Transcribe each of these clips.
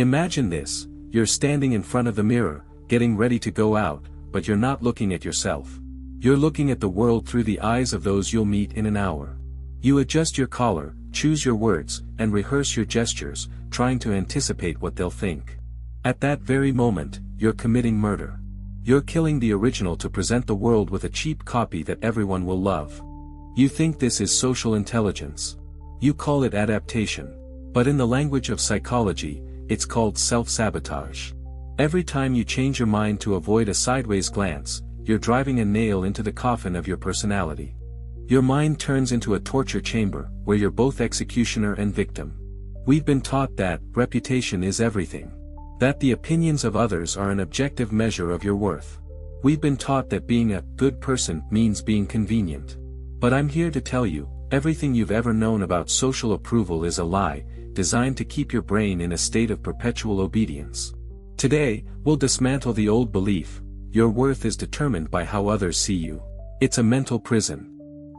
Imagine this: you're standing in front of the mirror, getting ready to go out, but you're not looking at yourself. You're looking at the world through the eyes of those you'll meet in an hour. You adjust your collar, choose your words, and rehearse your gestures, trying to anticipate what they'll think. At that very moment, you're committing murder. You're killing the original to present the world with a cheap copy that everyone will love. You think this is social intelligence. You call it adaptation. But in the language of psychology, it's called self-sabotage. Every time you change your mind to avoid a sideways glance, you're driving a nail into the coffin of your personality. Your mind turns into a torture chamber, where you're both executioner and victim. We've been taught that reputation is everything. That the opinions of others are an objective measure of your worth. We've been taught that being a good person means being convenient. But I'm here to tell you, everything you've ever known about social approval is a lie, designed to keep your brain in a state of perpetual obedience. Today, we'll dismantle the old belief: your worth is determined by how others see you. It's a mental prison.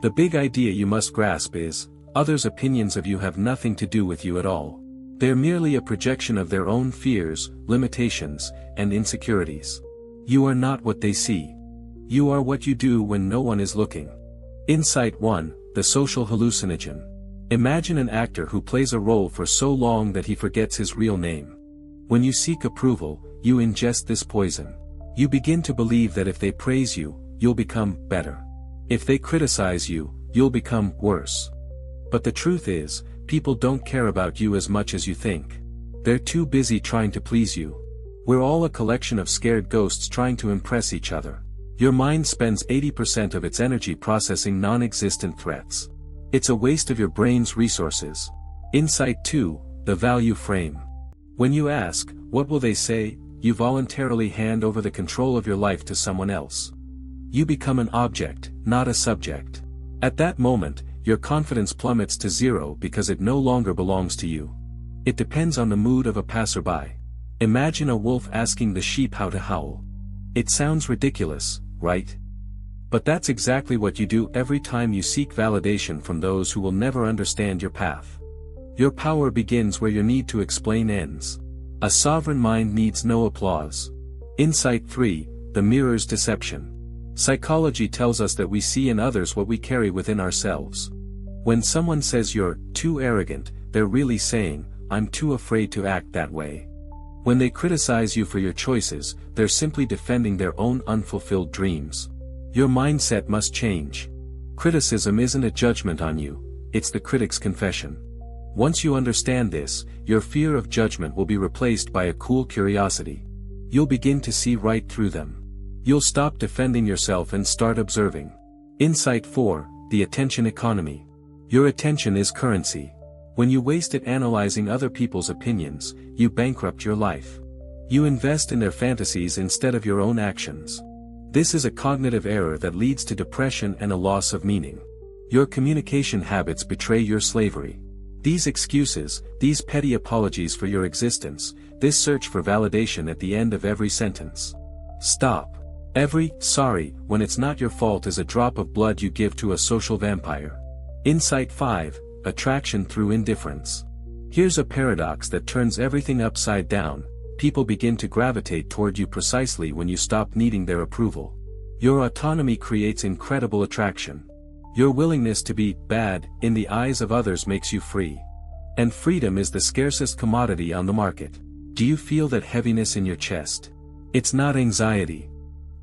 The big idea you must grasp is, others' opinions of you have nothing to do with you at all. They're merely a projection of their own fears, limitations, and insecurities. You are not what they see. You are what you do when no one is looking. Insight 1: The social hallucinogen. Imagine an actor who plays a role for so long that he forgets his real name. When you seek approval, you ingest this poison. You begin to believe that if they praise you, you'll become better. If they criticize you, you'll become worse. But the truth is, people don't care about you as much as you think. They're too busy trying to please you. We're all a collection of scared ghosts trying to impress each other. Your mind spends 80% of its energy processing non-existent threats. It's a waste of your brain's resources. Insight 2: The value frame. When you ask, "What will they say?" you voluntarily hand over the control of your life to someone else. You become an object, not a subject. At that moment, your confidence plummets to zero because it no longer belongs to you. It depends on the mood of a passerby. Imagine a wolf asking the sheep how to howl. It sounds ridiculous, right? But that's exactly what you do every time you seek validation from those who will never understand your path. Your power begins where your need to explain ends. A sovereign mind needs no applause. Insight 3: The mirror's deception. Psychology tells us that we see in others what we carry within ourselves. When someone says you're too arrogant, they're really saying, "I'm too afraid to act that way." When they criticize you for your choices, they're simply defending their own unfulfilled dreams. Your mindset must change. Criticism isn't a judgment on you, it's the critic's confession. Once you understand this, your fear of judgment will be replaced by a cool curiosity. You'll begin to see right through them. You'll stop defending yourself and start observing. Insight 4: The attention economy. Your attention is currency. When you waste it analyzing other people's opinions, you bankrupt your life. You invest in their fantasies instead of your own actions. This is a cognitive error that leads to depression and a loss of meaning. Your communication habits betray your slavery. These excuses, these petty apologies for your existence, this search for validation at the end of every sentence. Stop. Every "sorry" when it's not your fault is a drop of blood you give to a social vampire. Insight 5: Attraction through indifference. Here's a paradox that turns everything upside down. People begin to gravitate toward you precisely when you stop needing their approval. Your autonomy creates incredible attraction. Your willingness to be bad in the eyes of others makes you free. And freedom is the scarcest commodity on the market. Do you feel that heaviness in your chest? It's not anxiety.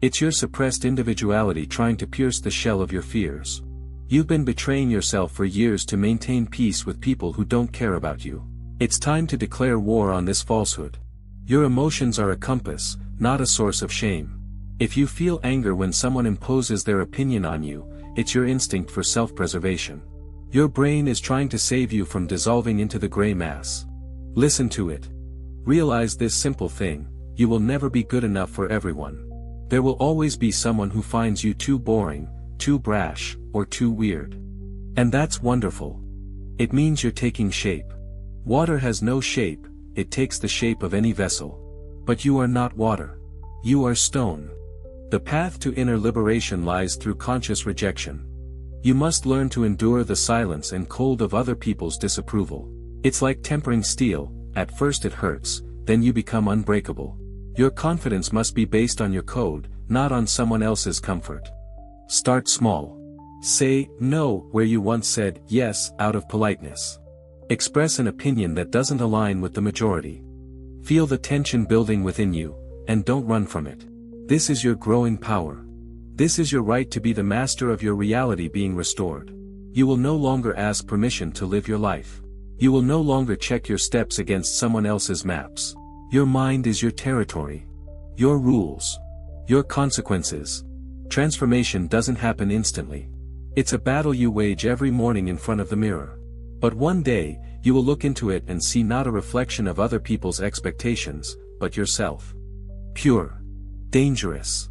It's your suppressed individuality trying to pierce the shell of your fears. You've been betraying yourself for years to maintain peace with people who don't care about you. It's time to declare war on this falsehood. Your emotions are a compass, not a source of shame. If you feel anger when someone imposes their opinion on you, it's your instinct for self-preservation. Your brain is trying to save you from dissolving into the gray mass. Listen to it. Realize this simple thing: you will never be good enough for everyone. There will always be someone who finds you too boring, too brash, or too weird. And that's wonderful. It means you're taking shape. Water has no shape, it takes the shape of any vessel. But you are not water. You are stone. The path to inner liberation lies through conscious rejection. You must learn to endure the silence and cold of other people's disapproval. It's like tempering steel: at first it hurts, then you become unbreakable. Your confidence must be based on your code, not on someone else's comfort. Start small. Say no where you once said yes out of politeness. Express an opinion that doesn't align with the majority. Feel the tension building within you, and don't run from it. This is your growing power. This is your right to be the master of your reality being restored. You will no longer ask permission to live your life. You will no longer check your steps against someone else's maps. Your mind is your territory. Your rules. Your consequences. Transformation doesn't happen instantly. It's a battle you wage every morning in front of the mirror. But one day, you will look into it and see not a reflection of other people's expectations, but yourself. Pure. Dangerous.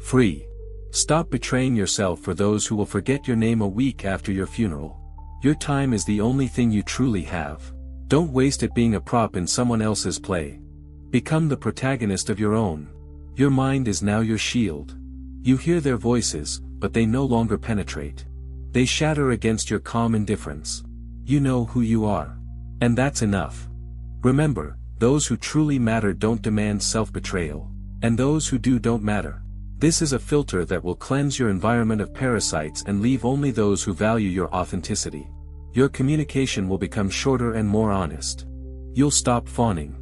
Free. Stop betraying yourself for those who will forget your name a week after your funeral. Your time is the only thing you truly have. Don't waste it being a prop in someone else's play. Become the protagonist of your own. Your mind is now your shield. You hear their voices, but they no longer penetrate. They shatter against your calm indifference. You know who you are. And that's enough. Remember, those who truly matter don't demand self-betrayal. And those who do don't matter. This is a filter that will cleanse your environment of parasites and leave only those who value your authenticity. Your communication will become shorter and more honest. You'll stop fawning.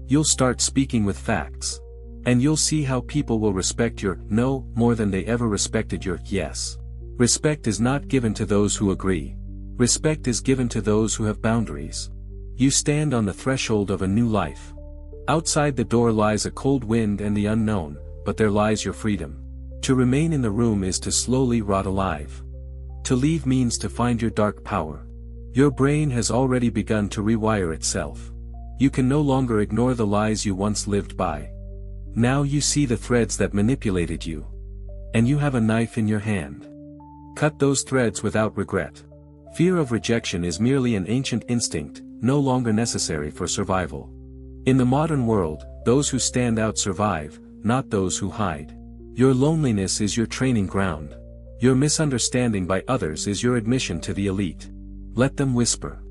You'll start speaking with facts. And you'll see how people will respect your no more than they ever respected your yes. Respect is not given to those who agree. Respect is given to those who have boundaries. You stand on the threshold of a new life. Outside the door lies a cold wind and the unknown, but there lies your freedom. To remain in the room is to slowly rot alive. To leave means to find your dark power. Your brain has already begun to rewire itself. You can no longer ignore the lies you once lived by. Now you see the threads that manipulated you. And you have a knife in your hand. Cut those threads without regret. Fear of rejection is merely an ancient instinct, no longer necessary for survival. In the modern world, those who stand out survive, not those who hide. Your loneliness is your training ground. Your misunderstanding by others is your admission to the elite. Let them whisper.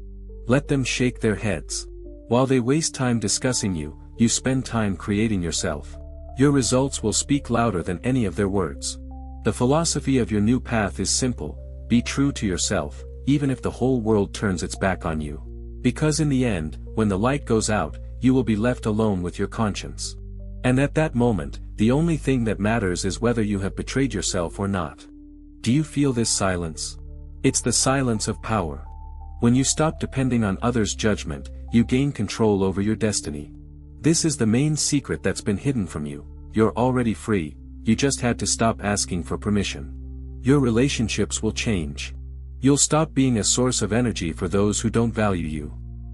Let them shake their heads. While they waste time discussing you, you spend time creating yourself. Your results will speak louder than any of their words. The philosophy of your new path is simple: be true to yourself, even if the whole world turns its back on you. Because in the end, when the light goes out, you will be left alone with your conscience. And at that moment, the only thing that matters is whether you have betrayed yourself or not. Do you feel this silence? It's the silence of power. When you stop depending on others' judgment, you gain control over your destiny. This is the main secret that's been hidden from you. You're already free, you just had to stop asking for permission. Your relationships will change. You'll stop being a source of energy for those who don't value you.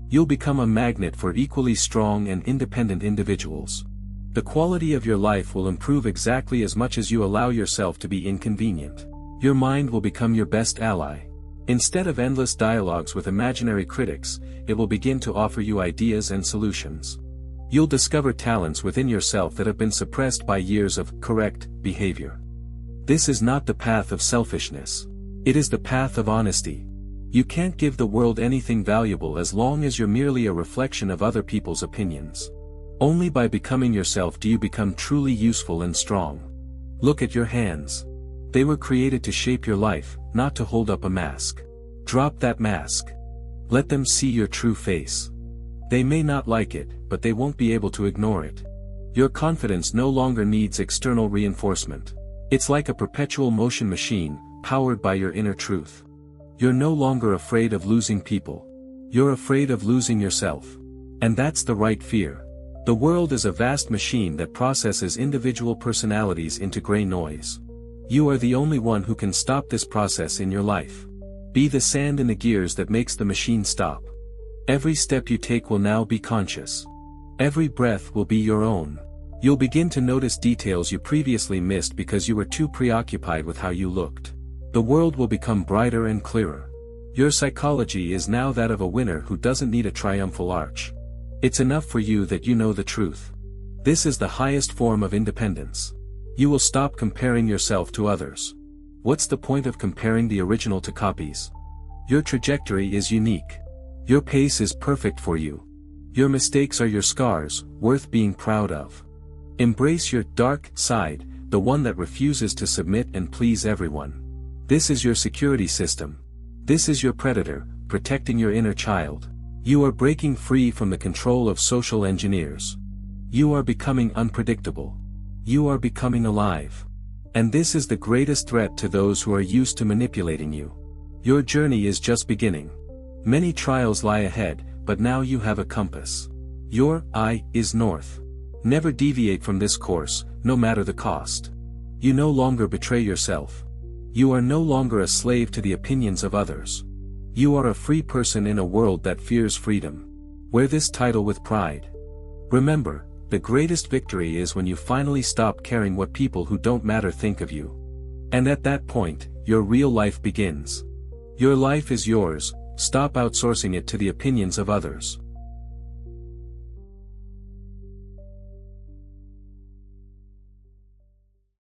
You'll become a magnet for equally strong and independent individuals. The quality of your life will improve exactly as much as you allow yourself to be inconvenient. Your mind will become your best ally. Instead of endless dialogues with imaginary critics, it will begin to offer you ideas and solutions. You'll discover talents within yourself that have been suppressed by years of correct behavior. This is not the path of selfishness. It is the path of honesty. You can't give the world anything valuable as long as you're merely a reflection of other people's opinions. Only by becoming yourself do you become truly useful and strong. Look at your hands. They were created to shape your life, not to hold up a mask. Drop that mask. Let them see your true face. They may not like it, but they won't be able to ignore it. Your confidence no longer needs external reinforcement. It's like a perpetual motion machine, powered by your inner truth. You're no longer afraid of losing people. You're afraid of losing yourself. And that's the right fear. The world is a vast machine that processes individual personalities into gray noise. You are the only one who can stop this process in your life. Be the sand in the gears that makes the machine stop. Every step you take will now be conscious. Every breath will be your own. You'll begin to notice details you previously missed because you were too preoccupied with how you looked. The world will become brighter and clearer. Your psychology is now that of a winner who doesn't need a triumphal arch. It's enough for you that you know the truth. This is the highest form of independence. You will stop comparing yourself to others. What's the point of comparing the original to copies? Your trajectory is unique. Your pace is perfect for you. Your mistakes are your scars, worth being proud of. Embrace your dark side, the one that refuses to submit and please everyone. This is your security system. This is your predator, protecting your inner child. You are breaking free from the control of social engineers. You are becoming unpredictable. You are becoming alive. And this is the greatest threat to those who are used to manipulating you. Your journey is just beginning. Many trials lie ahead, but now you have a compass. Your eye is north. Never deviate from this course, no matter the cost. You no longer betray yourself. You are no longer a slave to the opinions of others. You are a free person in a world that fears freedom. Wear this title with pride. Remember, the greatest victory is when you finally stop caring what people who don't matter think of you. And at that point, your real life begins. Your life is yours, stop outsourcing it to the opinions of others.